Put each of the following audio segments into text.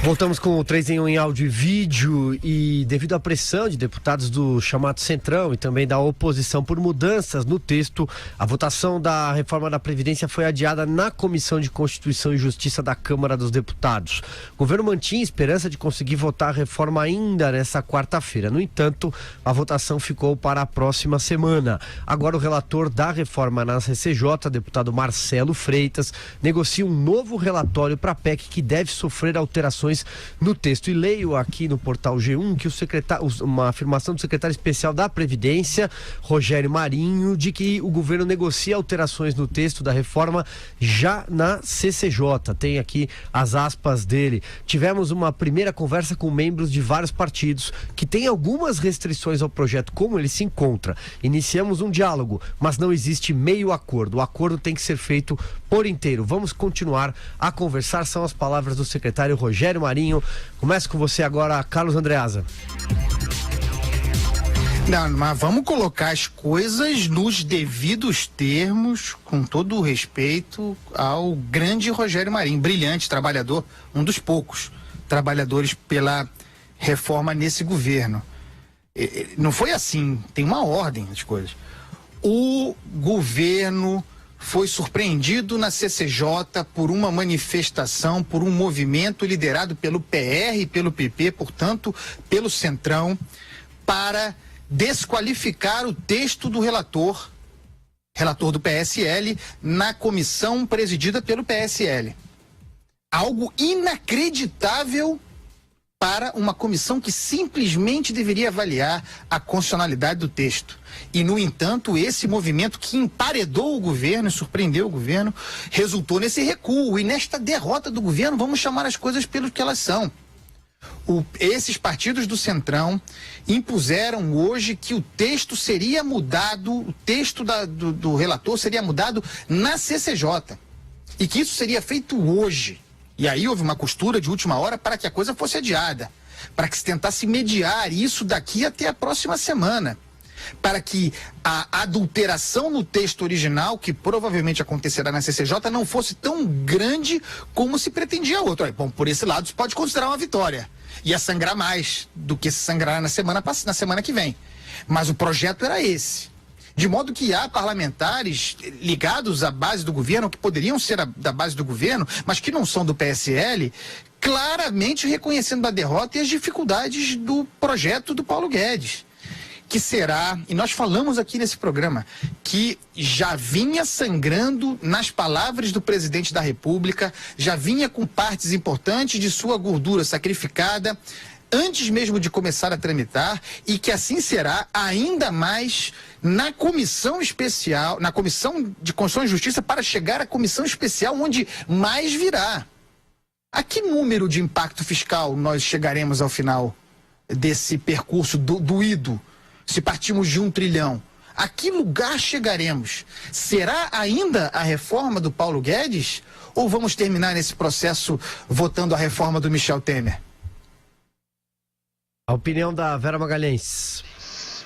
Voltamos com o 3 em 1 em áudio e vídeo e devido à pressão de deputados do chamado Centrão e também da oposição por mudanças no texto, a votação da reforma da Previdência foi adiada na Comissão de Constituição e Justiça da Câmara dos Deputados. O governo mantinha esperança de conseguir votar a reforma ainda nessa quarta-feira. No entanto, a votação ficou para a próxima semana. Agora o relator da reforma na CCJ, deputado Marcelo Freitas, negocia um novo relatório para a PEC que deve sofrer alterações no texto. E leio aqui no portal G1 que uma afirmação do secretário especial da Previdência, Rogério Marinho, de que o governo negocia alterações no texto da reforma já na CCJ. Tem aqui as aspas dele. Tivemos uma primeira conversa com membros de vários partidos que têm algumas restrições ao projeto, como ele se encontra. Iniciamos um diálogo, mas não existe meio acordo. O acordo tem que ser feito por inteiro. Vamos continuar a conversar. São as palavras do secretário Rogério Marinho. Começo com você agora, Carlos Andreasa. Não, mas vamos colocar as coisas nos devidos termos, com todo o respeito ao grande Rogério Marinho, brilhante trabalhador, um dos poucos trabalhadores pela reforma nesse governo. Não foi assim, tem uma ordem das coisas. O governo foi surpreendido na CCJ por uma manifestação, por um movimento liderado pelo PR e pelo PP, portanto, pelo Centrão, para desqualificar o texto do relator do PSL, na comissão presidida pelo PSL. Algo inacreditável para uma comissão que simplesmente deveria avaliar a constitucionalidade do texto. E, no entanto, esse movimento que emparedou o governo e surpreendeu o governo, resultou nesse recuo e nesta derrota do governo. Vamos chamar as coisas pelo que elas são. Esses partidos do Centrão impuseram hoje que o texto seria mudado, o texto do relator seria mudado na CCJ. E que isso seria feito hoje. E aí houve uma costura de última hora para que a coisa fosse adiada, para que se tentasse mediar isso daqui até a próxima semana, para que a adulteração no texto original, que provavelmente acontecerá na CCJ, não fosse tão grande como se pretendia outro. Bom, por esse lado se pode considerar uma vitória. Ia sangrar mais do que se sangrar na semana que vem. Mas o projeto era esse. De modo que há parlamentares ligados à base do governo, que poderiam ser da base do governo, mas que não são do PSL, claramente reconhecendo a derrota e as dificuldades do projeto do Paulo Guedes. Que será, e nós falamos aqui nesse programa, que já vinha sangrando nas palavras do presidente da República, já vinha com partes importantes de sua gordura sacrificada, antes mesmo de começar a tramitar, e que assim será ainda mais na comissão especial, na Comissão de Constituição e Justiça, para chegar à comissão especial, onde mais virá. A que número de impacto fiscal nós chegaremos ao final desse percurso doído? Se partimos de 1 trilhão, a que lugar chegaremos? Será ainda a reforma do Paulo Guedes? Ou vamos terminar nesse processo votando a reforma do Michel Temer? A opinião da Vera Magalhães.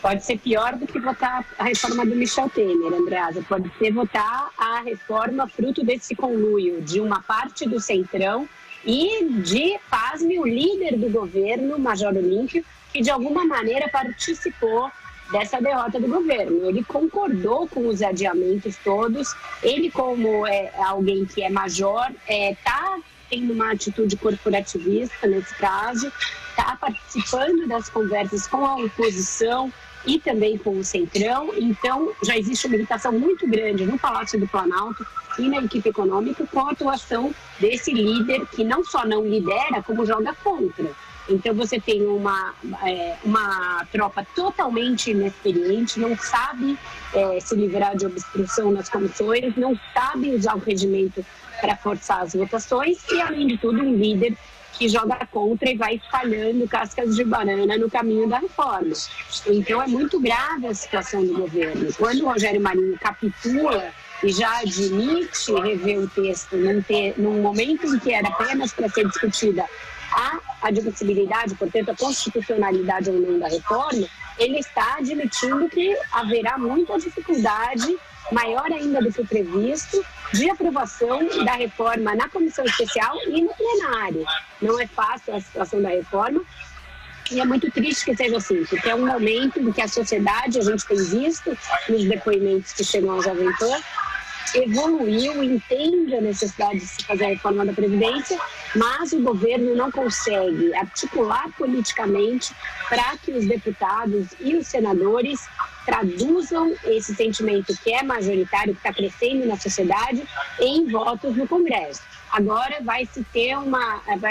Pode ser pior do que votar a reforma do Michel Temer, Andreasa. Pode ser votar a reforma fruto desse conluio de uma parte do Centrão e de, pasme, o líder do governo, Major Olímpio, que de alguma maneira participou dessa derrota do governo. Ele concordou com os adiamentos todos. Ele, como alguém que é major, está tendo uma atitude corporativista nesse caso, está participando das conversas com a oposição e também com o Centrão. Então, já existe uma irritação muito grande no Palácio do Planalto e na equipe econômica com a atuação desse líder que não só não lidera, como joga contra. Então você tem uma tropa totalmente inexperiente, não sabe se livrar de obstrução nas comissões, não sabe usar o regimento para forçar as votações e, além de tudo, um líder que joga contra e vai espalhando cascas de banana no caminho da reforma. Então é muito grave a situação do governo. Quando o Rogério Marinho capitula e já admite rever o texto num momento em que era apenas para ser discutida a admissibilidade, portanto, a constitucionalidade ou não da reforma, ele está admitindo que haverá muita dificuldade, maior ainda do que previsto, de aprovação da reforma na comissão especial e no plenário. Não é fácil a situação da reforma e é muito triste que seja assim, porque é um momento em que a sociedade, a gente tem visto nos depoimentos que chegam ao Jovem Pan, evoluiu, entende a necessidade de se fazer a reforma da Previdência, mas o governo não consegue articular politicamente para que os deputados e os senadores traduzam esse sentimento que é majoritário, que está crescendo na sociedade, em votos no Congresso. Agora vai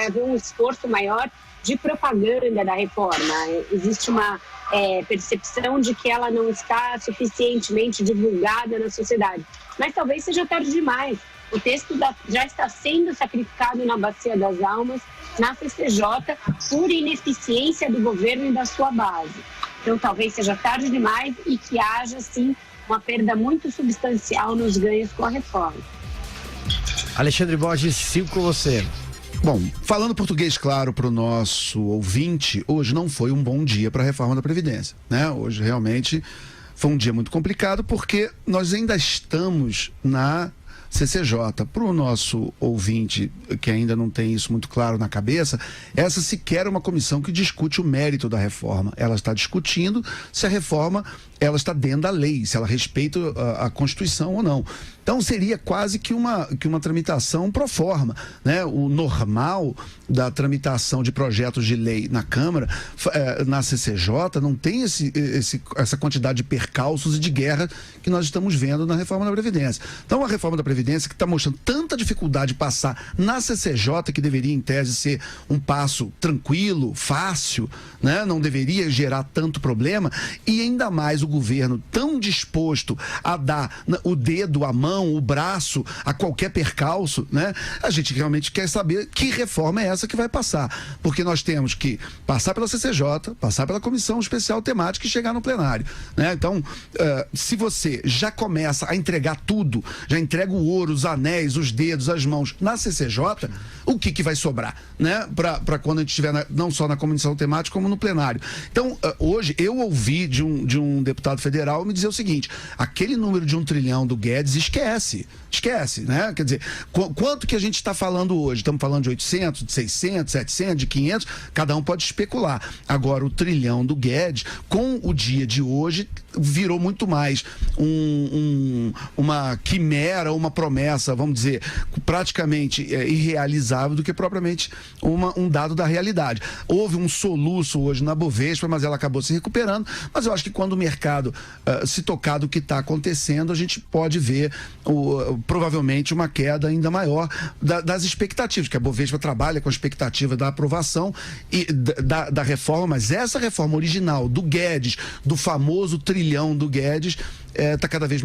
haver um esforço maior de propaganda da reforma. Existe uma percepção de que ela não está suficientemente divulgada na sociedade. Mas talvez seja tarde demais. O texto já está sendo sacrificado na Bacia das Almas, na CCJ, por ineficiência do governo e da sua base. Então talvez seja tarde demais e que haja, sim, uma perda muito substancial nos ganhos com a reforma. Alexandre Borges, sigo com você. Bom, falando português claro para o nosso ouvinte, hoje não foi um bom dia para a reforma da Previdência, né? Hoje realmente foi um dia muito complicado porque nós ainda estamos na CCJ. Para o nosso ouvinte que ainda não tem isso muito claro na cabeça, essa sequer é uma comissão que discute o mérito da reforma. Ela está discutindo se a reforma ela está dentro da lei, se ela respeita a Constituição ou não. Então seria quase que uma tramitação pro forma, né? O normal da tramitação de projetos de lei na Câmara, na CCJ, não tem essa quantidade de percalços e de guerra que nós estamos vendo na reforma da Previdência. Então a reforma da Previdência que está mostrando tanta dificuldade de passar na CCJ, que deveria em tese ser um passo tranquilo, fácil, né? Não deveria gerar tanto problema, e ainda mais o governo tão disposto a dar o dedo, a mão, o braço a qualquer percalço, né? A gente realmente quer saber que reforma é essa que vai passar, porque nós temos que passar pela CCJ, passar pela comissão especial temática e chegar no plenário, né? Então, se você já começa a entregar tudo, já entrega o ouro, os anéis, os dedos, as mãos na CCJ, o que vai sobrar, né? Para quando a gente estiver não só na comissão temática como no plenário. Então, hoje eu ouvi de um deputado federal me dizer o seguinte: aquele número de 1 trilhão do Guedes, esquece, né? Quer dizer, quanto que a gente está falando hoje? Estamos falando de 800, de 600, 700, de 500, cada um pode especular. Agora, o trilhão do Guedes, com o dia de hoje, virou muito mais uma quimera, uma promessa, vamos dizer, praticamente irrealizável do que propriamente um dado da realidade. Houve um soluço hoje na Bovespa, mas ela acabou se recuperando, mas eu acho que quando o mercado se tocar do que está acontecendo, a gente pode ver provavelmente uma queda ainda maior das expectativas, que a Bovespa trabalha com a expectativa da aprovação e da reforma, mas essa reforma original do Guedes, do famoso trilhão do Guedes, está cada vez